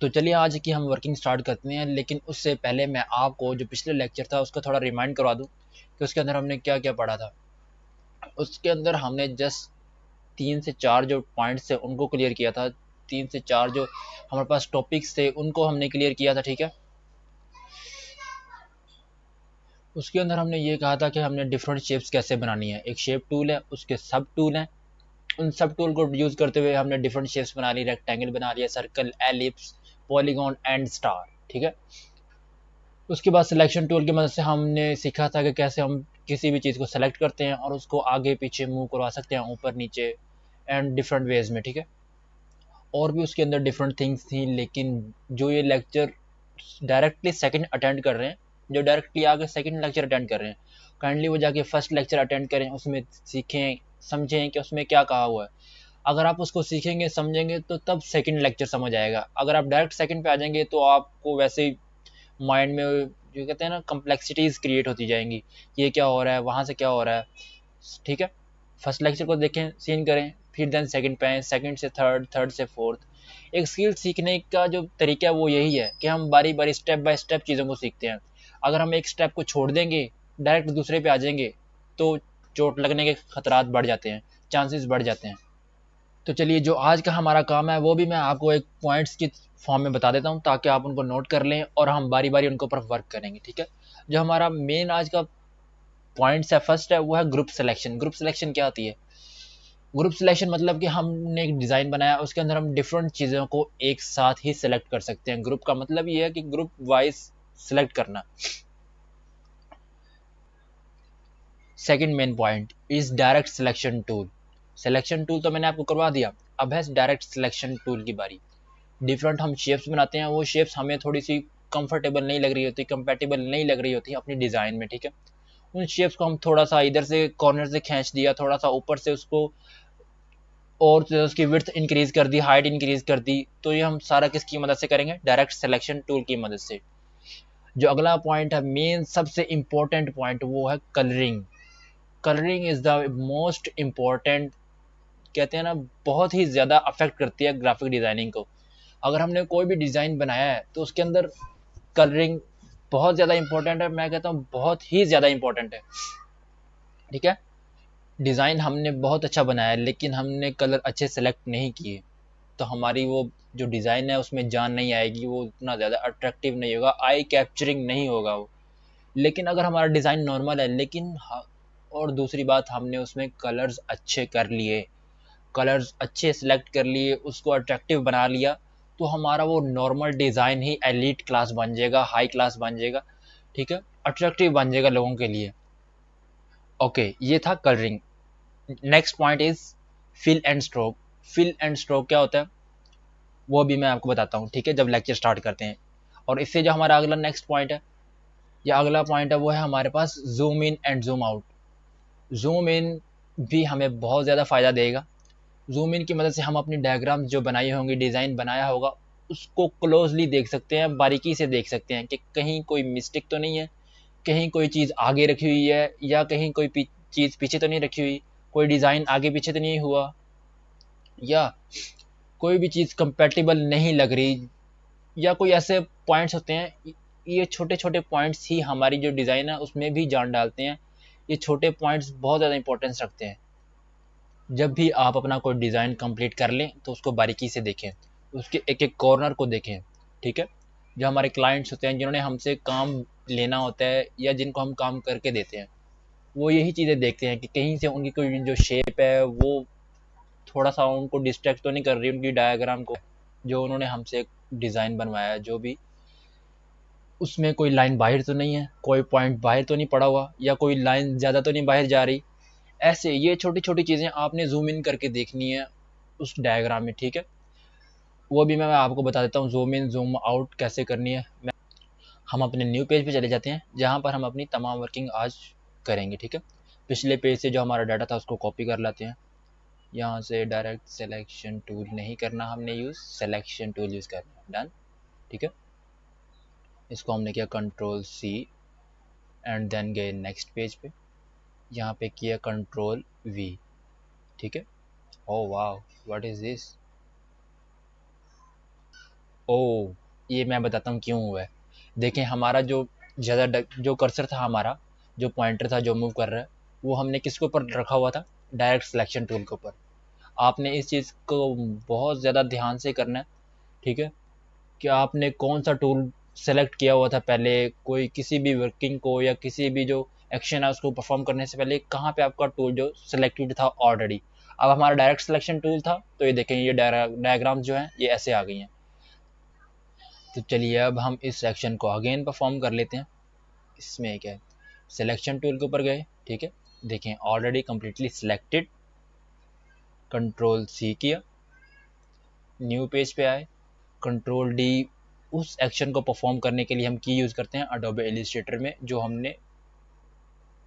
तो चलिए आज की हम वर्किंग स्टार्ट करते हैं, लेकिन उससे पहले मैं आपको जो पिछले लेक्चर था उसका थोड़ा रिमाइंड करवा दूं कि उसके अंदर हमने क्या क्या पढ़ा था। उसके अंदर हमने जस्ट 3 से 4 जो पॉइंट्स थे उनको क्लियर किया था। 3 से 4 जो हमारे पास टॉपिक्स थे उनको हमने क्लियर किया था, ठीक है। उसके अंदर हमने ये कहा था कि हमने डिफरेंट शेप्स कैसे बनानी है। एक शेप टूल है, उसके सब टूल हैं। उन सब टूल को यूज करते हुए हमने डिफरेंट शेप्स बना ली, रेक्टेंगल बना लिया, circle, ellipse, polygon and star, ठीक है। उसके बाद सिलेक्शन टूल की मदद से हमने सीखा था कि कैसे हम किसी भी चीज़ को सेलेक्ट करते हैं और उसको आगे पीछे मूव करवा सकते हैं, ऊपर नीचे एंड डिफरेंट वेज में, ठीक है। और भी उसके अंदर डिफरेंट थिंग्स थी, लेकिन जो ये लेक्चर डायरेक्टली सेकंड अटेंड कर रहे हैं, जो डायरेक्टली आगे सेकंड लेक्चर अटेंड कर रहे हैं, काइंडली वो जाके फर्स्ट लेक्चर अटेंड करें, उसमें सीखें समझें कि उसमें क्या कहा हुआ है। अगर आप उसको सीखेंगे समझेंगे तो तब सेकंड लेक्चर समझ आएगा। अगर आप डायरेक्ट सेकंड पे आ जाएंगे तो आपको वैसे ही माइंड में जो कहते हैं ना कम्प्लेक्सिटीज़ क्रिएट होती जाएंगी, ये क्या हो रहा है, वहाँ से क्या हो रहा है, ठीक है। फर्स्ट लेक्चर को देखें, सीन करें, फिर देन सेकंड पे आएँ, सेकंड से थर्ड, थर्ड से फोर्थ। एक स्किल सीखने का जो तरीका है वो यही है कि हम बारी बारी स्टेप बाय स्टेप चीज़ों को सीखते हैं। अगर हम एक स्टेप को छोड़ देंगे, डायरेक्ट दूसरे पे आ जाएंगे, तो चोट लगने के खतरात बढ़ जाते हैं, चांसेस बढ़ जाते हैं। तो चलिए जो आज का हमारा काम है वो भी मैं आपको एक पॉइंट्स की फॉर्म में बता देता हूँ ताकि आप उनको नोट कर लें और हम बारी बारी उनके ऊपर वर्क करेंगे, ठीक है। जो हमारा मेन आज का पॉइंट्स है, फर्स्ट है वो है ग्रुप सिलेक्शन। ग्रुप सिलेक्शन क्या होती है? ग्रुप सिलेक्शन मतलब कि हमने एक डिज़ाइन बनाया, उसके अंदर हम डिफरेंट चीज़ों को एक साथ ही सिलेक्ट कर सकते हैं। ग्रुप का मतलब ये है कि ग्रुप वाइज सिलेक्ट करना। Second main point is direct selection tool. Selection tool तो मैंने आपको करवा दिया, अब है डायरेक्ट सिलेक्शन टूल की बारी। डिफरेंट हम शेप्स बनाते हैं, वो शेप्स हमें थोड़ी सी कंफर्टेबल नहीं लग रही होती, कंपेटेबल नहीं लग रही होती अपनी डिज़ाइन में, ठीक है। उन शेप्स को हम थोड़ा सा इधर से कॉर्नर से खींच दिया, थोड़ा सा ऊपर से उसको और उसकी विड्थ इंक्रीज कर दी, हाइट इंक्रीज कर दी, तो ये हम सारा किसकी मदद से करेंगे? डायरेक्ट सिलेक्शन टूल की मदद से। जो अगला पॉइंट है, मेन सबसे इंपॉर्टेंट पॉइंट, वो है colouring. Colouring is the most important, कहते हैं ना, बहुत ही ज़्यादा अफेक्ट करती है ग्राफिक डिज़ाइनिंग को। अगर हमने कोई भी डिज़ाइन बनाया है तो उसके अंदर कलरिंग बहुत ज़्यादा इंपॉर्टेंट है, मैं कहता हूँ बहुत ही ज़्यादा इंपॉर्टेंट है, ठीक है। डिज़ाइन हमने बहुत अच्छा बनाया है लेकिन हमने कलर अच्छे सेलेक्ट नहीं किए, तो हमारी वो जो डिज़ाइन है उसमें जान नहीं आएगी, वो उतना ज़्यादा अट्रैक्टिव नहीं होगा, आई कैप्चरिंग नहीं होगा वो। लेकिन अगर हमारा डिज़ाइन नॉर्मल है, लेकिन और दूसरी बात, हमने उसमें कलर्स अच्छे कर लिए, कलर्स अच्छे सेलेक्ट कर लिए, उसको अट्रैक्टिव बना लिया, तो हमारा वो नॉर्मल डिज़ाइन ही एलीट क्लास बन जाएगा, हाई क्लास बन जाएगा, ठीक है, अट्रैक्टिव बन जाएगा लोगों के लिए। ओके, ये था colouring. Next point is fill and stroke. Fill and stroke क्या होता है वो भी मैं आपको बताता हूँ, ठीक है, जब लेक्चर स्टार्ट करते हैं। और इससे जो हमारा अगला नेक्स्ट पॉइंट है, या अगला पॉइंट है, वो है हमारे पास zoom in and zoom out. Zoom in भी हमें बहुत ज़्यादा फ़ायदा देगा। जूम इन की मदद से हम अपनी डायग्राम्स जो बनाई होंगी, डिज़ाइन बनाया होगा, उसको क्लोजली देख सकते हैं, बारीकी से देख सकते हैं कि कहीं कोई मिस्टेक तो नहीं है, कहीं कोई चीज़ आगे रखी हुई है या कहीं कोई चीज़ पीछे तो नहीं रखी हुई, कोई डिज़ाइन आगे पीछे तो नहीं हुआ, या कोई भी चीज़ कंपेटिबल नहीं लग रही, या कोई ऐसे पॉइंट्स होते हैं। ये छोटे छोटे पॉइंट्स ही हमारी जो डिज़ाइन है उसमें भी जान डालते हैं। ये छोटे पॉइंट्स बहुत ज़्यादा इंपॉर्टेंस रखते हैं। जब भी आप अपना कोई डिज़ाइन कंप्लीट कर लें तो उसको बारीकी से देखें, उसके एक एक कॉर्नर को देखें, ठीक है। जो हमारे क्लाइंट्स होते हैं, जिन्होंने हमसे काम लेना होता है या जिनको हम काम करके देते हैं, वो यही चीज़ें देखते हैं कि कहीं से उनकी कोई जो शेप है वो थोड़ा सा उनको डिस्ट्रैक्ट तो नहीं कर रही उनकी डायग्राम को। जो उन्होंने हमसे डिज़ाइन बनवाया है, जो भी, उसमें कोई लाइन बाहर तो नहीं है, कोई पॉइंट बाहर तो नहीं पड़ा हुआ, या कोई लाइन ज़्यादा तो नहीं बाहर जा रही। ऐसे ये छोटी छोटी चीज़ें आपने जूम इन करके देखनी है उस डायग्राम में, ठीक है। वो भी मैं आपको बता देता हूँ जूम इन जूम आउट कैसे करनी है। हम अपने न्यू पेज पे चले जाते हैं जहाँ पर हम अपनी तमाम वर्किंग आज करेंगे, ठीक है। पिछले पेज से जो हमारा डाटा था उसको कॉपी कर लाते हैं। यहाँ से डायरेक्ट सिलेक्शन टूल नहीं करना, हमने यूज़ सिलेक्शन टूल यूज़ करना है, डन, ठीक है। इसको हमने किया कंट्रोल सी एंड देन गए नेक्स्ट पेज पे, यहाँ पे किया कंट्रोल वी, ठीक है। ओह वाह, व्हाट इज़ दिस? ओ, ये मैं बताता हूँ क्यों हुआ है। देखें, हमारा जो ज़्यादा जो कर्सर था, हमारा जो पॉइंटर था जो मूव कर रहा है, वो हमने किसके ऊपर रखा हुआ था, डायरेक्ट सिलेक्शन टूल के ऊपर। आपने इस चीज़ को बहुत ज़्यादा ध्यान से करना है, ठीक है, कि आपने कौन सा टूल सेलेक्ट किया हुआ था पहले, कोई किसी भी वर्किंग को या किसी भी जो एक्शन है उसको परफॉर्म करने से पहले कहाँ पे आपका टूल जो सिलेक्टेड था ऑलरेडी। अब हमारा डायरेक्ट सिलेक्शन टूल था, तो ये देखें, ये डायग्राम जो हैं ये ऐसे आ गई हैं। तो चलिए अब हम इस सेक्शन को अगेन परफॉर्म कर लेते हैं। इसमें क्या है, सिलेक्शन टूल के ऊपर गए, ठीक है, देखें already completely selected, control C किया, न्यू पेज पे आए, कंट्रोल डी। उस एक्शन को परफॉर्म करने के लिए हम की यूज़ करते हैं अडोबे इलस्ट्रेटर में, जो हमने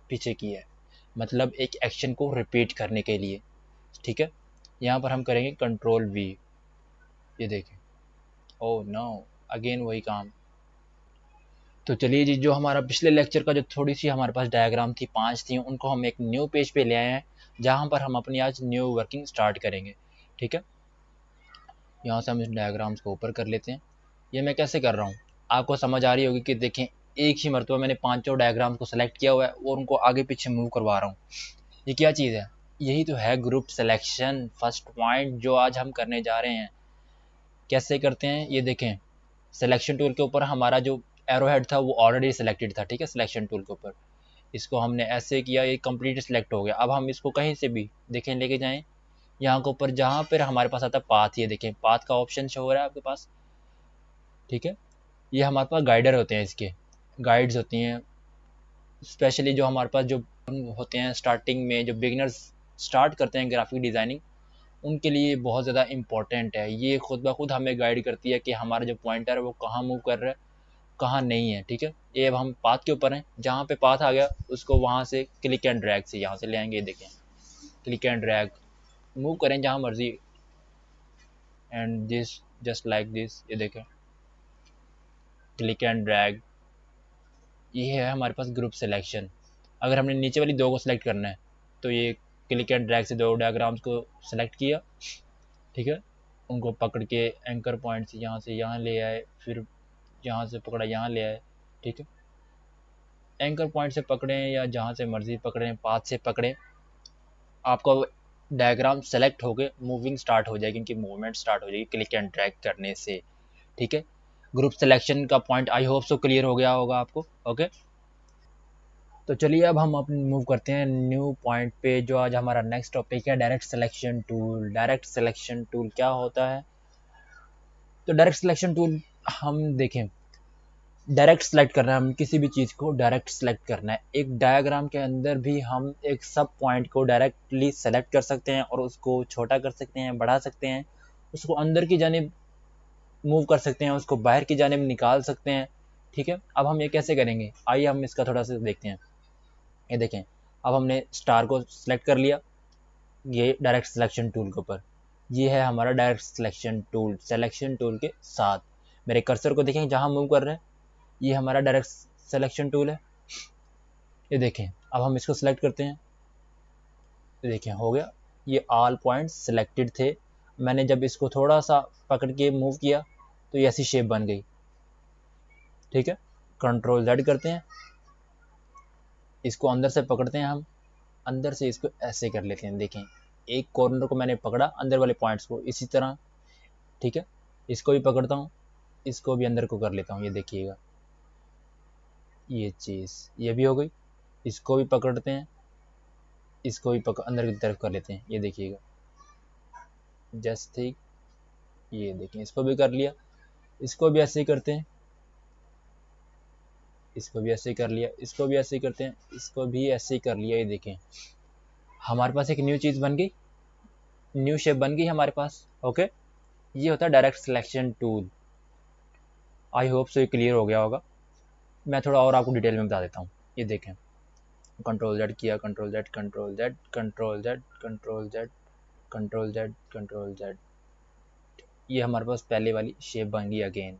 पीछे की है, मतलब एक एक्शन को रिपीट करने के लिए, ठीक है। यहाँ पर हम करेंगे कंट्रोल वी, ये देखें, ओह नो, अगेन वही काम। तो चलिए जी, जो हमारा पिछले लेक्चर का जो थोड़ी सी हमारे पास डायग्राम थी, 5 थी, उनको हम एक न्यू पेज पे ले आए हैं, जहाँ पर हम अपनी आज न्यू वर्किंग स्टार्ट करेंगे, ठीक है। यहाँ से हम इस डायग्राम्स को ऊपर कर लेते हैं। ये मैं कैसे कर रहा हूँ, आपको समझ आ रही होगी कि देखें, एक ही मरतबा मैंने पांचों डायग्राम को सेलेक्ट किया हुआ है और उनको आगे पीछे मूव करवा रहा हूँ। ये क्या चीज़ है, यही तो है ग्रुप सिलेक्शन, फर्स्ट पॉइंट जो आज हम करने जा रहे हैं। कैसे करते हैं ये देखें, सिलेक्शन टूल के ऊपर हमारा जो एरो हेड था वो ऑलरेडी सिलेक्टेड था, ठीक है, सिलेक्शन टूल के ऊपर। इसको हमने ऐसे किया, ये कंप्लीट सिलेक्ट हो गया। अब हम इसको कहीं से भी देखें लेके जाएं, यहाँ के ऊपर जहाँ पर हमारे पास आता है पाथ, ये देखें पाथ का ऑप्शन शो हो रहा है आपके पास, ठीक है। ये हमारे पास गाइडर होते हैं, इसके गाइड्स होती हैं, स्पेशली जो हमारे पास जो होते हैं स्टार्टिंग में, जो बिगिनर्स स्टार्ट करते हैं ग्राफिक डिज़ाइनिंग, उनके लिए बहुत ज़्यादा इंपॉर्टेंट है। ये खुद ब खुद हमें गाइड करती है कि हमारा जो पॉइंटर है वो कहाँ मूव कर रहा है, कहाँ नहीं है, ठीक है। ये अब हम पाथ के ऊपर हैं, जहाँ पे पाथ आ गया उसको वहाँ से क्लिक एंड ड्रैग से यहाँ से ले आएंगे, देखें क्लिक एंड ड्रैग, मूव करें जहाँ मर्जी, and this just like this, ये देखें क्लिक एंड ड्रैग। ये है हमारे पास ग्रुप सिलेक्शन। अगर हमने नीचे वाली दो को सिलेक्ट करना है, तो ये क्लिक एंड ड्रैग से दो डायग्राम्स को सिलेक्ट किया, ठीक है, उनको पकड़ के एंकर पॉइंट से यहाँ ले आए, फिर यहाँ से पकड़ा यहाँ ले आए, ठीक है। एंकर पॉइंट से पकड़ें या जहाँ से मर्जी पकड़ें, पाथ से पकड़ें, आपका डायग्राम सेलेक्ट होकर मूविंग स्टार्ट हो जाएगी, इनकी मूवमेंट स्टार्ट हो जाएगी क्लिक एंड ड्रैग करने से, ठीक है। ग्रुप सिलेक्शन का point I hope so clear हो गया होगा आपको, ओके। तो चलिए अब हम अपनी मूव करते हैं न्यू पॉइंट पे, जो आज हमारा नेक्स्ट टॉपिक है, direct selection tool. Direct selection tool क्या होता है, तो डायरेक्ट सिलेक्शन टूल हम देखें, डायरेक्ट सेलेक्ट करना है, हम किसी भी चीज़ को डायरेक्ट सेलेक्ट करना है। एक डायग्राम के अंदर भी हम एक सब पॉइंट को डायरेक्टली सेलेक्ट कर सकते हैं और उसको छोटा कर सकते हैं, बढ़ा सकते हैं, उसको अंदर की जानिब मूव कर सकते हैं, उसको बाहर की जानिब निकाल सकते हैं, ठीक है। अब हम ये कैसे करेंगे, आइए हम इसका थोड़ा सा देखते हैं। ये देखें, अब हमने स्टार को सिलेक्ट कर लिया, ये डायरेक्ट सिलेक्शन टूल के ऊपर, ये है हमारा direct selection tool. Selection tool के साथ मेरे कर्सर को देखें जहाँ मूव कर रहे हैं, ये हमारा डायरेक्ट सिलेक्शन टूल है। ये देखें, अब हम इसको सिलेक्ट करते हैं, ये देखें हो गया, ये ऑल पॉइंट्स सिलेक्टेड थे। मैंने जब इसको थोड़ा सा पकड़ के मूव किया तो ये ऐसी शेप बन गई, ठीक है। कंट्रोल जेड करते हैं, इसको अंदर से पकड़ते हैं, हम अंदर से इसको ऐसे कर लेते हैं, देखें एक कॉर्नर को मैंने पकड़ा, अंदर वाले पॉइंट्स को इसी तरह, ठीक है। इसको भी पकड़ता हूँ, इसको भी अंदर को कर लेता हूँ, ये देखिएगा ये चीज़ ये भी हो गई। इसको भी पकड़ते हैं, इसको भी अंदर की तरफ कर लेते हैं, ये देखिएगा जस्ट ठीक, ये देखें इसको भी कर लिया। इसको भी ऐसे ही करते हैं, इसको भी ऐसे ही कर लिया, इसको भी ऐसे ही करते हैं, इसको भी ऐसे ही कर लिया। ये देखें हमारे पास एक न्यू चीज़ बन गई, न्यू शेप बन गई हमारे पास, ओके। ये होता है direct selection tool. I hope so ये क्लियर हो गया होगा। मैं थोड़ा और आपको डिटेल में बता देता हूँ। ये देखें, कंट्रोल जेड किया, control Z, control Z, control Z, control Z, control Z, control Z, ये हमारे पास पहले वाली शेप बन गई अगेन।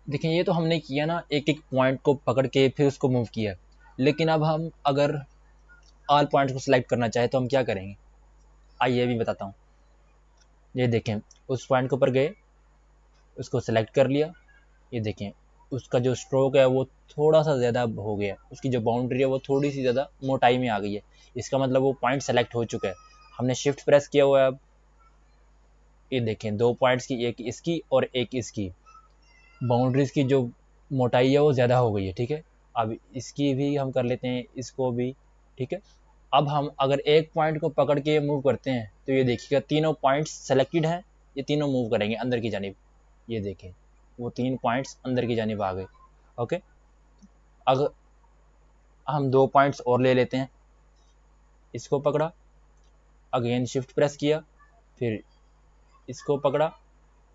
देखें ये तो हमने किया ना, एक एक पॉइंट को पकड़ के फिर उसको मूव किया, लेकिन अब हम अगर ऑल पॉइंट्स को सिलेक्ट करना चाहे तो हम क्या करेंगे, आइए भी बताता हूँ। ये देखें, उस पॉइंट के ऊपर गए, उसको सेलेक्ट कर लिया। ये देखें उसका जो स्ट्रोक है वो थोड़ा सा ज़्यादा हो गया, उसकी जो बाउंड्री है वो थोड़ी सी ज़्यादा मोटाई में आ गई है, इसका मतलब वो पॉइंट सेलेक्ट हो चुका है। हमने शिफ्ट प्रेस किया हुआ है। अब ये देखें 2 पॉइंट्स की, एक इसकी और एक इसकी बाउंड्रीज की जो मोटाई है वो ज़्यादा हो गई है। ठीक है, अब इसकी भी हम कर लेते हैं, इसको भी। ठीक है, अब हम अगर एक पॉइंट को पकड़ के मूव करते हैं तो ये देखिएगा तीनों पॉइंट्स सेलेक्टेड हैं, ये तीनों मूव करेंगे अंदर की जानिब। ये देखें वो 3 पॉइंट्स अंदर की जानिब आ गए। ओके, अगर हम 2 पॉइंट्स और ले लेते हैं, इसको पकड़ा, अगेन शिफ्ट प्रेस किया, फिर इसको पकड़ा,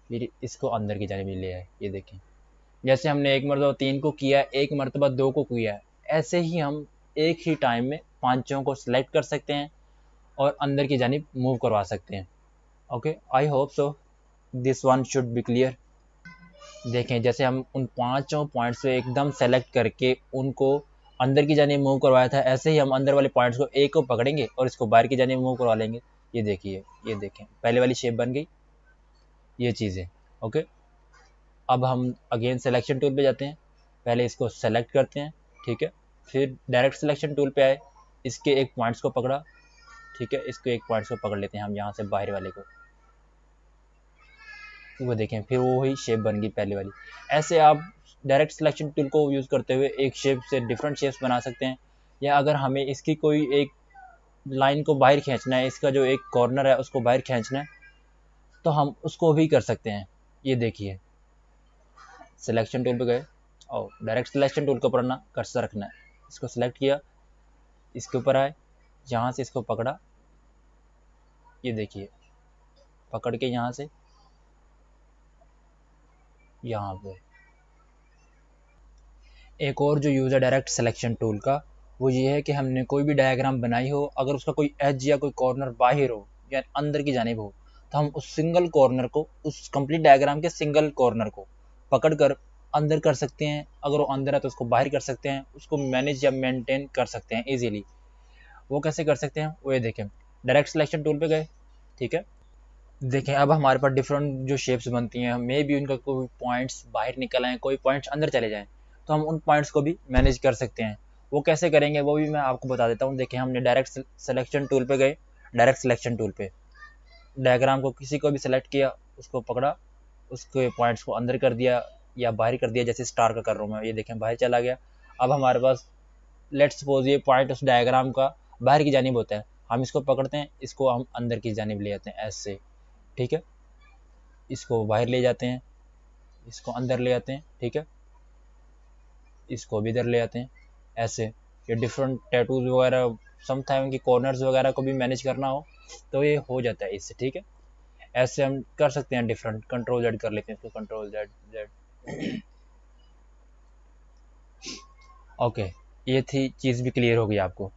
फिर इसको अंदर की जानिब ले आए। ये देखें जैसे हमने एक मरतबा 3 को किया, एक मरतबा 2 को किया है, ऐसे ही हम एक ही टाइम में पांचों को सिलेक्ट कर सकते हैं और अंदर की जानिब मूव करवा सकते हैं। Okay, I hope so this one should be clear. देखें जैसे हम उन पांचों पॉइंट्स को एकदम सेलेक्ट करके उनको अंदर की जानिब मूव करवाया था, ऐसे ही हम अंदर वाले पॉइंट्स को एक को पकड़ेंगे और इसको बाहर की जानिब मूव करवा लेंगे। ये देखिए, ये देखें पहले वाली शेप बन गई, ये चीज़ है। ओके, अब हम अगेन सिलेक्शन टूल पे जाते हैं, पहले इसको सेलेक्ट करते हैं। ठीक है, फिर डायरेक्ट सिलेक्शन टूल पे आए, इसके एक पॉइंट्स को पकड़ा। ठीक है, इसको एक पॉइंट्स को पकड़ लेते हैं हम यहाँ से बाहर वाले को, वो देखें फिर वो ही शेप बन गई पहले वाली। ऐसे आप डायरेक्ट सिलेक्शन टूल को यूज़ करते हुए एक शेप से डिफरेंट शेप्स बना सकते हैं, या अगर हमें इसकी कोई एक लाइन को बाहर खींचना है, इसका जो एक कॉर्नर है उसको बाहर खींचना है, तो हम उसको भी कर सकते हैं। ये देखिए सिलेक्शन टूल पे गए और डायरेक्ट सिलेक्शन टूल के ऊपर ना कर्सर रखना है, इसको सिलेक्ट किया, इसके ऊपर आए, यहाँ से इसको पकड़ा, ये देखिए पकड़ के यहाँ से यहाँ पे। एक और जो यूज़ है डायरेक्ट सिलेक्शन टूल का, वो ये है कि हमने कोई भी डायग्राम बनाई हो, अगर उसका कोई एज या कोई कॉर्नर बाहर हो या अंदर की जानिब हो, तो हम उस सिंगल कॉर्नर को, उस कंप्लीट डायग्राम के सिंगल कॉर्नर को पकड़ कर अंदर कर सकते हैं। अगर वो अंदर है तो उसको बाहर कर सकते हैं, उसको मैनेज या मेंटेन कर सकते हैं इजीली। वो कैसे कर सकते हैं वो ये देखें, डायरेक्ट सिलेक्शन टूल पे गए। ठीक है, देखें अब हमारे पास डिफरेंट जो शेप्स बनती हैं, मे भी उनका कोई पॉइंट्स बाहर निकल आए, कोई पॉइंट्स अंदर चले जाएं, तो हम उन पॉइंट्स को भी मैनेज कर सकते हैं। वो कैसे करेंगे वो भी मैं आपको बता देता हूँ। देखें हमने डायरेक्ट सिलेक्शन टूल पे गए, डायरेक्ट सिलेक्शन टूल पे डायग्राम को किसी को भी सिलेक्ट किया, उसको पकड़ा, उसके पॉइंट्स को अंदर कर दिया या बाहर कर दिया, जैसे स्टार का कर रहा हूँ मैं। ये देखें बाहर चला गया। अब हमारे पास लेट्स सपोज ये पॉइंट उस डायग्राम का बाहर की जानिब होता है, हम इसको पकड़ते हैं, इसको हम अंदर की जानिब ले आते हैं ऐसे। ठीक है, इसको बाहर ले जाते हैं, इसको अंदर ले आते हैं। ठीक है, इसको भी इधर ले आते हैं ऐसे। ये डिफरेंट टैटूज वगैरह समटाइम की कॉर्नर्स वगैरह को भी मैनेज करना हो तो ये हो जाता है इससे। ठीक है, ऐसे हम कर सकते हैं डिफरेंट। कंट्रोल जेड कर लेते हैं इसको, कंट्रोल जेड जेड। ओके, ये थी चीज़ भी क्लियर हो गई आपको।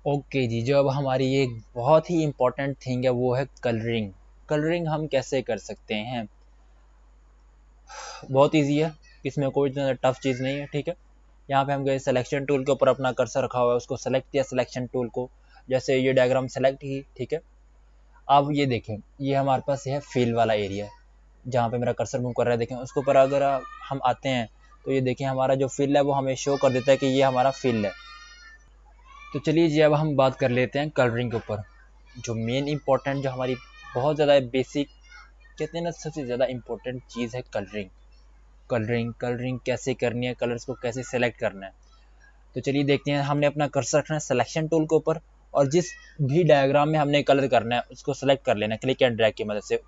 ओके जी, जो अब हमारी ये बहुत ही इम्पोर्टेंट थिंग है वो है कलरिंग। कलरिंग हम कैसे कर सकते हैं, बहुत इजी है, इसमें कोई इतना टफ चीज़ नहीं है। ठीक है, यहाँ पे हम गए सिलेक्शन टूल के ऊपर, अपना कर्सर रखा हुआ है, उसको सेलेक्ट किया सिलेक्शन टूल को, जैसे ये डायग्राम सेलेक्ट की। ठीक है, अब ये देखें ये हमारे पास है फिल वाला एरिया, जहाँ पे मेरा कर्सर मूव कर रहा है। देखें उसके ऊपर अगर हम आते हैं तो ये देखें हमारा जो फिल है वो हमें शो कर देता है कि ये हमारा फिल है। तो चलिए जी अब हम बात कर लेते हैं कलरिंग के ऊपर। जो मेन इंपॉर्टेंट, जो हमारी बहुत ज़्यादा बेसिक, कहते हैं ना सबसे ज़्यादा इंपॉर्टेंट चीज़ है कलरिंग। कलरिंग कलरिंग कैसे करनी है, कलर्स को कैसे सेलेक्ट करना है। तो चलिए देखते हैं। हमने अपना कर्सर रखना है सिलेक्शन टूल के ऊपर, और जिस भी डायग्राम में हमने कलर करना है उसको सेलेक्ट कर लेना है क्लिक एंड ड्रैग की मदद से।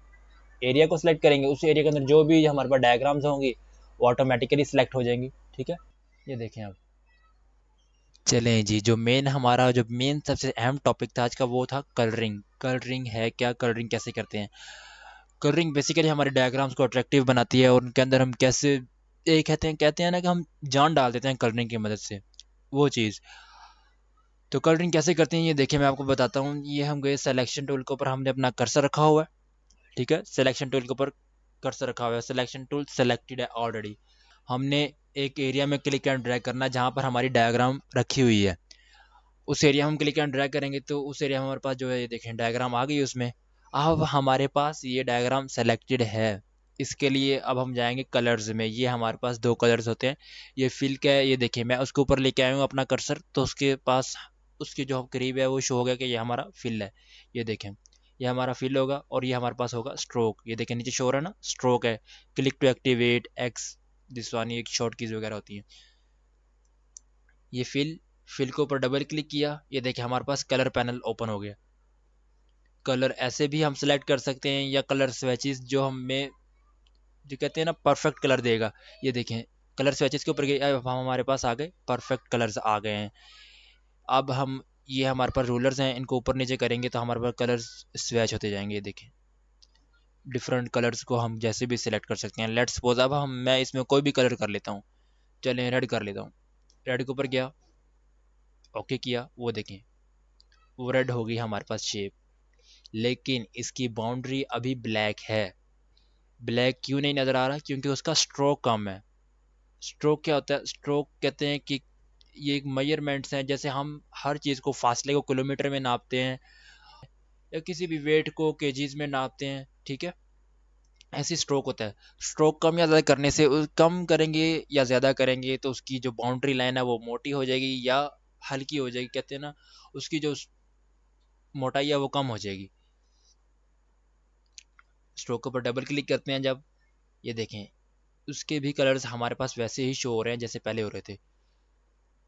एरिया को सिलेक्ट करेंगे, उस एरिया के अंदर जो भी हमारे पास डायग्राम्स होंगी वो ऑटोमेटिकली सिलेक्ट हो जाएंगी। ठीक है, ये देखें अब। चलें जी, जो मेन हमारा जो मेन सबसे अहम टॉपिक था आज का वो था कलरिंग। कलरिंग है क्या, कलरिंग कैसे करते हैं। कलरिंग बेसिकली हमारे डायग्राम्स को अट्रैक्टिव बनाती है और उनके अंदर हम कैसे, ये कहते हैं ना कि हम जान डाल देते हैं कलरिंग की मदद से, वो चीज़। तो कलरिंग कैसे करते हैं ये देखिए मैं आपको बताता हूँ। ये हम गए सिलेक्शन टूल के ऊपर, हमने अपना कर्सर रखा हुआ है। ठीक है, सिलेक्शन टूल के ऊपर कर्सर रखा हुआ है, सिलेक्शन टूल सेलेक्टेड है ऑलरेडी। हमने एक एरिया में क्लिक एंड ड्रैग करना है जहाँ पर हमारी डायग्राम रखी हुई है। उस एरिया में हम क्लिक एंड ड्रैग करेंगे तो उस एरिया में हमारे पास जो है ये देखें डायग्राम आ गई उसमें। अब हमारे पास ये डायग्राम सेलेक्टेड है। इसके लिए अब हम जाएंगे कलर्स में। ये हमारे पास दो कलर्स होते हैं। ये फिल का है, ये देखिए मैं उसके ऊपर लेके आया हूँ अपना कर्सर, तो उसके पास उसके जो करीब है वो शो हो गया कि ये हमारा फिल है। ये देखें, ये हमारा फिल होगा और ये हमारे पास होगा स्ट्रोक। ये देखें नीचे शो हो रहा है ना, स्ट्रोक है। Click to activate X this one, ये शॉर्ट कीज वगैरह होती हैं। ये फिल के ऊपर डबल क्लिक किया, ये देखिए हमारे पास कलर पैनल ओपन हो गया। कलर ऐसे भी हम सेलेक्ट कर सकते हैं या कलर स्वेचेस जो हमें जो कहते हैं ना परफेक्ट कलर देगा। ये देखें कलर स्वेचेस के ऊपर गए, अब हम हमारे पास आ गए परफेक्ट कलर्स आ गए हैं। अब हम ये हमारे पास रूलर्स हैं, इनको ऊपर नीचे करेंगे तो हमारे पास कलर्स स्वेच होते जाएंगे। ये देखें डिफरेंट कलर्स को हम जैसे भी सिलेक्ट कर सकते हैं। लेट्स सपोज अब मैं इसमें कोई भी कलर कर लेता हूँ। चलें रेड कर लेता हूँ। रेड के ऊपर गया, ओके किया, वो देखें वो रेड हो गई हमारे पास शेप। लेकिन इसकी बाउंड्री अभी ब्लैक है। ब्लैक क्यों नहीं नज़र आ रहा? क्योंकि उसका स्ट्रोक कम है। स्ट्रोक क्या होता है? स्ट्रोक कहते हैं कि ये एक मेजरमेंट्स हैं, जैसे हम हर चीज़ को फासले को किलोमीटर में नापते हैं या किसी भी वेट को केजीज में नापते हैं, ठीक है? ऐसी स्ट्रोक होता है। स्ट्रोक कम या ज़्यादा करने से कम करेंगे या ज़्यादा करेंगे तो उसकी जो बाउंड्री लाइन है वो मोटी हो जाएगी या हल्की हो जाएगी, कहते हैं ना, उसकी जो मोटाई है वो कम हो जाएगी। स्ट्रोक के ऊपर डबल क्लिक करते हैं जब, ये देखें उसके भी कलर्स हमारे पास वैसे ही शो हो रहे हैं जैसे पहले हो रहे थे।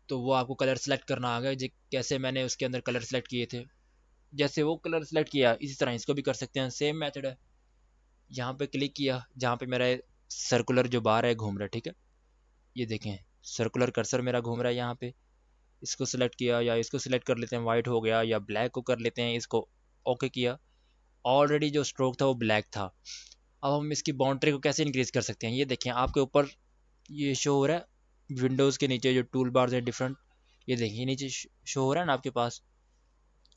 तो वो आपको कलर सेलेक्ट करना आ गया, कैसे मैंने उसके अंदर कलर सेलेक्ट किए थे, जैसे वो कलर सेलेक्ट किया इसी तरह इसको भी कर सकते हैं। सेम मेथड है। यहाँ पे क्लिक किया जहाँ पे मेरा सर्कुलर जो बार है घूम रहा है, ठीक है? ये देखें सर्कुलर कर्सर मेरा घूम रहा है यहाँ पे। इसको सिलेक्ट किया या इसको सिलेक्ट कर लेते हैं, वाइट हो गया, या ब्लैक को कर लेते हैं, इसको ओके किया। ऑलरेडी जो स्ट्रोक था वो ब्लैक था। अब हम इसकी बाउंड्री को कैसे इंक्रीज कर सकते हैं? ये देखें आपके ऊपर ये शो हो रहा है विंडोज़ के नीचे जो टूल बार्स है डिफरेंट, ये देखिए नीचे शो हो रहा है ना आपके पास,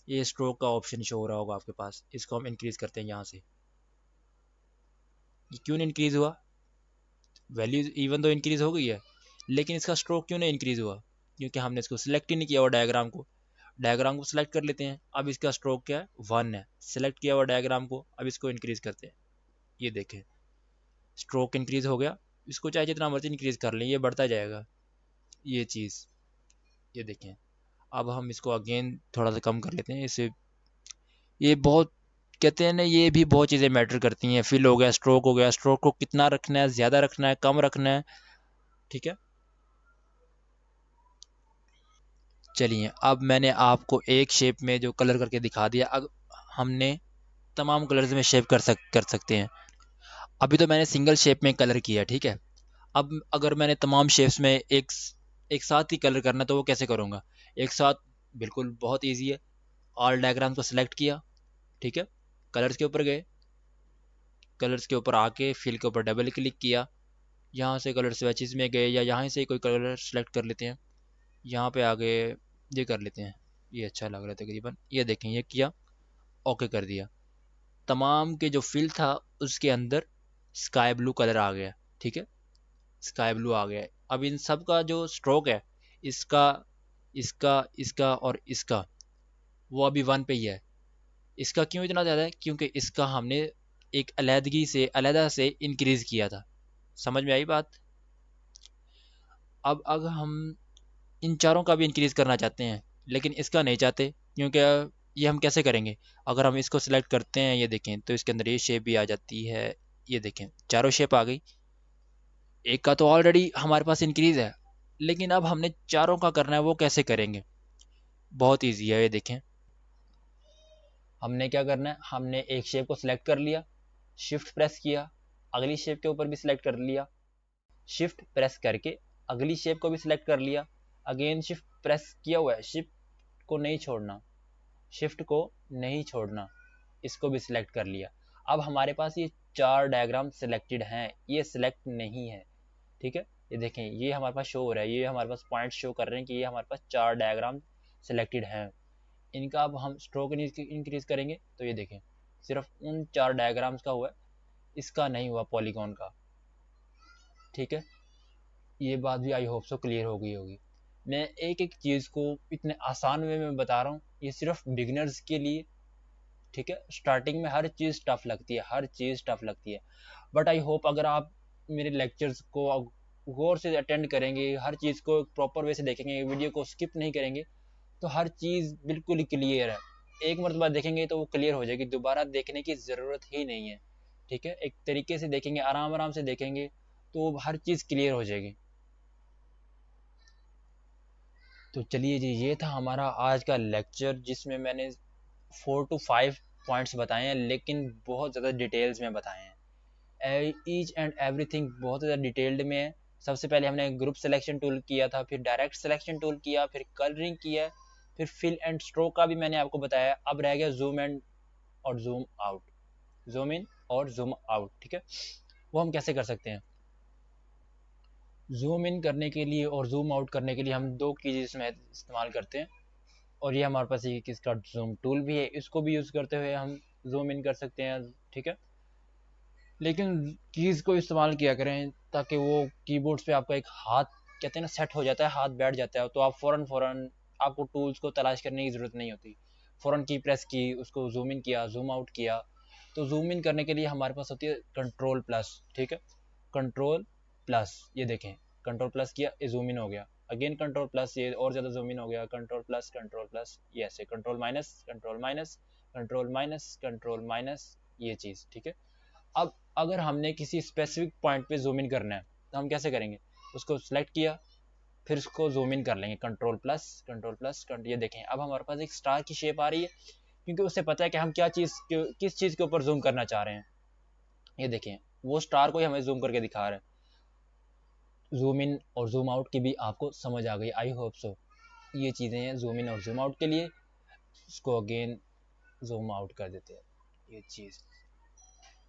ये स्ट्रोक का ऑप्शन शो हो रहा होगा आपके पास। इसको हम इंक्रीज करते हैं यहाँ से। ये क्यों नहीं इंक्रीज हुआ? वैल्यू इवन तो इंक्रीज हो गई है, लेकिन इसका स्ट्रोक क्यों नहीं इंक्रीज हुआ? क्योंकि हमने इसको सिलेक्ट ही नहीं किया हुआ डायग्राम को। डायग्राम को सिलेक्ट कर लेते हैं। अब इसका स्ट्रोक क्या है? 1 है। सिलेक्ट किया हुआ डायग्राम को, अब इसको इंक्रीज करते हैं। ये देखें स्ट्रोक इंक्रीज हो गया। इसको चाहे जितना मर्जी इंक्रीज कर लें, ये बढ़ता जाएगा ये चीज़। ये देखें अब हम इसको अगेन थोड़ा सा कम कर लेते हैं इसे। ये बहुत कहते हैं ना, ये भी बहुत चीज़ें मैटर करती हैं। फिल हो गया, स्ट्रोक हो गया, स्ट्रोक को कितना रखना है, ज़्यादा रखना है, कम रखना है, ठीक है? चलिए अब मैंने आपको एक शेप में जो कलर करके दिखा दिया। अब हमने तमाम कलर्स में शेप कर सकते हैं। अभी तो मैंने सिंगल शेप में कलर किया, ठीक है? अब अगर मैंने तमाम शेप्स में एक साथ ही कलर करना तो वो कैसे करूँगा एक साथ? बिल्कुल बहुत ईजी है। ऑल डायग्राम को सिलेक्ट किया, ठीक है? कलर्स के ऊपर गए, कलर्स के ऊपर आके फिल के ऊपर डबल क्लिक किया, यहाँ से कलर स्वेचेस में गए या यहाँ से कोई कलर सेलेक्ट कर लेते हैं। यहाँ पे आ गए, ये कर लेते हैं, ये अच्छा लग रहा है तकरीबन। ये देखें ये किया, ओके कर दिया। तमाम के जो फिल था उसके अंदर स्काई ब्लू कलर आ गया, ठीक है? स्काई ब्लू आ गया है। अब इन सब का जो स्ट्रोक है, इसका इसका इसका और इसका, वो अभी 1 पे ही है। इसका क्यों इतना ज़्यादा है? क्योंकि इसका हमने एक अलहदगी से अलहदा से इंक्रीज़ किया था। समझ में आई बात? अब अगर हम इन चारों का भी इंक्रीज़ करना चाहते हैं लेकिन इसका नहीं चाहते, क्योंकि ये हम कैसे करेंगे? अगर हम इसको सिलेक्ट करते हैं, ये देखें तो इसके अंदर ये शेप भी आ जाती है। ये देखें चारों शेप आ गई। एक का तो ऑलरेडी हमारे पास इंक्रीज़ है, लेकिन अब हमने चारों का करना है, वो कैसे करेंगे? बहुत ईजी है। ये देखें हमने क्या करना है, हमने एक शेप को सिलेक्ट कर लिया, शिफ्ट प्रेस किया, अगली शेप के ऊपर भी सिलेक्ट कर लिया, शिफ्ट प्रेस करके अगली शेप को भी सिलेक्ट कर लिया, अगेन शिफ्ट प्रेस किया हुआ है, शिफ्ट को नहीं छोड़ना, शिफ्ट को नहीं छोड़ना, इसको भी सिलेक्ट कर लिया। अब हमारे पास ये 4 डायग्राम सिलेक्टेड हैं, ये सिलेक्ट नहीं है, ठीक है? ये देखें ये हमारे पास शो हो रहा है, ये हमारे पास पॉइंट शो कर रहे हैं कि ये हमारे पास 4 डायग्राम सिलेक्टेड हैं। इनका अब हम स्ट्रोक इंक्रीज करेंगे तो ये देखें सिर्फ उन 4 डायग्राम्स का हुआ है, इसका नहीं हुआ पॉलीगॉन का, ठीक है? ये बात भी आई होप सो क्लियर हो गई होगी। मैं एक एक चीज़ को इतने आसान वे में बता रहा हूँ, ये सिर्फ बिगिनर्स के लिए ठीक है, स्टार्टिंग में हर चीज़ टफ लगती है, हर चीज़ टफ लगती है, बट आई होप अगर आप मेरे लेक्चर्स को गौर से अटेंड करेंगे, हर चीज़ को प्रॉपर वे से देखेंगे, वीडियो को स्किप नहीं करेंगे, तो हर चीज़ बिल्कुल ही क्लियर है। एक मरतबा देखेंगे तो वो क्लियर हो जाएगी, दोबारा देखने की ज़रूरत ही नहीं है। ठीक है, एक तरीके से देखेंगे, आराम आराम से देखेंगे तो हर चीज़ क्लियर हो जाएगी। तो चलिए जी, ये था हमारा आज का लेक्चर जिसमें मैंने 4 to 5 पॉइंट्स बताए हैं, लेकिन बहुत ज़्यादा डिटेल्स में बताए हैं। ईच एंड एवरीथिंग बहुत ज़्यादा डिटेल्ड में है। सबसे पहले हमने ग्रुप सिलेक्शन टूल किया था, फिर डायरेक्ट सिलेक्शन टूल किया, फिर कलरिंग किया, फिर फिल एंड स्ट्रोक का भी मैंने आपको बताया। अब रह गया जूम इन और जूम आउट, जूम इन और जूम आउट। ठीक है, वो हम कैसे कर सकते हैं? जूम इन करने के लिए और जूम आउट करने के लिए हम दो कीज इसमें इस्तेमाल करते हैं, और ये हमारे पास एक इसका जूम टूल भी है, इसको भी यूज़ करते हुए हम जूम इन कर सकते हैं। ठीक है, लेकिन कीज़ को इस्तेमाल किया करें ताकि वो कीबोर्ड्स पे आपका एक हाथ कहते हैं ना सेट हो जाता है, हाथ बैठ जाता है, तो आप फ़ौरन आपको टूल्स को तलाश करने की ज़रूरत नहीं होती। फ़ौरन की प्रेस की, उसको जूम इन किया, जूम आउट किया। तो जूम इन करने के लिए हमारे पास होती है कंट्रोल प्लस। ठीक है, कंट्रोल प्लस, ये देखें, कंट्रोल प्लस किया, ये जूम इन हो गया, अगेन कंट्रोल प्लस, ये और ज़्यादा जूम इन हो गया, कंट्रोल प्लस, ये ऐसे control minus, control minus, control minus, control minus, ये चीज़। ठीक है, अब अगर हमने किसी स्पेसिफिक पॉइंट पे जूम इन करना है तो हम कैसे करेंगे? उसको सिलेक्ट किया, फिर उसको जूम इन कर लेंगे, कंट्रोल प्लस, कंट्रोल प्लस, ये देखें अब हमारे पास एक स्टार की शेप आ रही है, क्योंकि उसे पता है कि हम क्या चीज़ किस चीज़ के ऊपर जूम करना चाह रहे हैं। ये देखें, वो स्टार को ही हमें जूम करके दिखा रहा है। जूम इन और जूम आउट की भी आपको समझ आ गई, आई होप सो। ये चीज़ें हैं जूम इन और जूम आउट के लिए। इसको अगेन जूम आउट कर देते हैं, ये चीज़।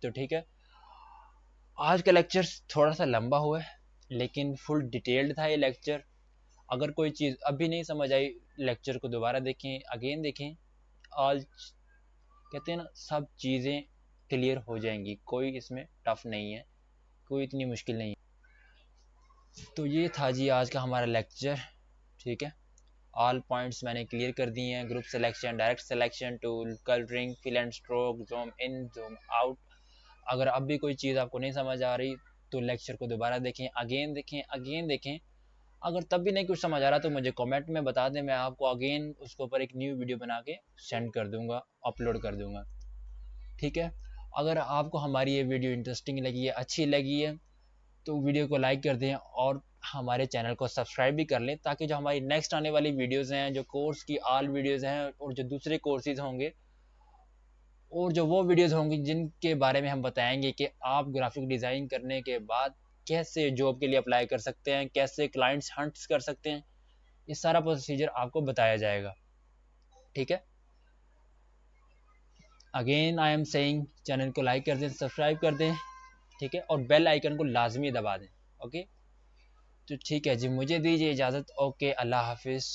तो ठीक है, आज का लेक्चर थोड़ा सा लंबा हुआ है, लेकिन फुल डिटेल्ड था ये लेक्चर। अगर कोई चीज़ अभी नहीं समझ आई, लेक्चर को दोबारा देखें, अगेन देखें। आज कहते हैं ना, सब चीज़ें क्लियर हो जाएंगी, कोई इसमें टफ नहीं है, कोई इतनी मुश्किल नहीं है। तो ये था जी आज का हमारा लेक्चर। ठीक है, ऑल पॉइंट्स मैंने क्लियर कर दिए हैं, group selection, direct selection tool, colouring, fill and stroke, zoom in, zoom out. अगर अब भी कोई चीज़ आपको नहीं समझ आ रही तो लेक्चर को दोबारा देखें, अगेन देखें, अगेन देखें। अगर तब भी नहीं कुछ समझ आ रहा तो मुझे कमेंट में बता दें, मैं आपको अगेन उसके ऊपर एक न्यू वीडियो बना के सेंड कर दूंगा, अपलोड कर दूंगा। ठीक है, अगर आपको हमारी ये वीडियो इंटरेस्टिंग लगी है, अच्छी लगी है, तो वीडियो को लाइक कर दें और हमारे चैनल को सब्सक्राइब भी कर लें, ताकि जो हमारी नेक्स्ट आने वाली वीडियोज़ हैं, जो कोर्स की ऑल वीडियोज़ हैं और जो दूसरे कोर्सेज होंगे, और जो वो वीडियोज़ होंगी जिनके बारे में हम बताएंगे कि आप ग्राफिक डिज़ाइन करने के बाद कैसे जॉब के लिए अप्लाई कर सकते हैं, कैसे क्लाइंट्स हंट्स कर सकते हैं, ये सारा प्रोसीजर आपको बताया जाएगा। ठीक है, again I am saying, channel को लाइक कर दें, सब्सक्राइब कर दें। ठीक है, और बेल आइकन को लाजमी दबा दें। ओके, तो ठीक है जी, मुझे दीजिए इजाज़त। ओके, अल्लाह हाफिज़।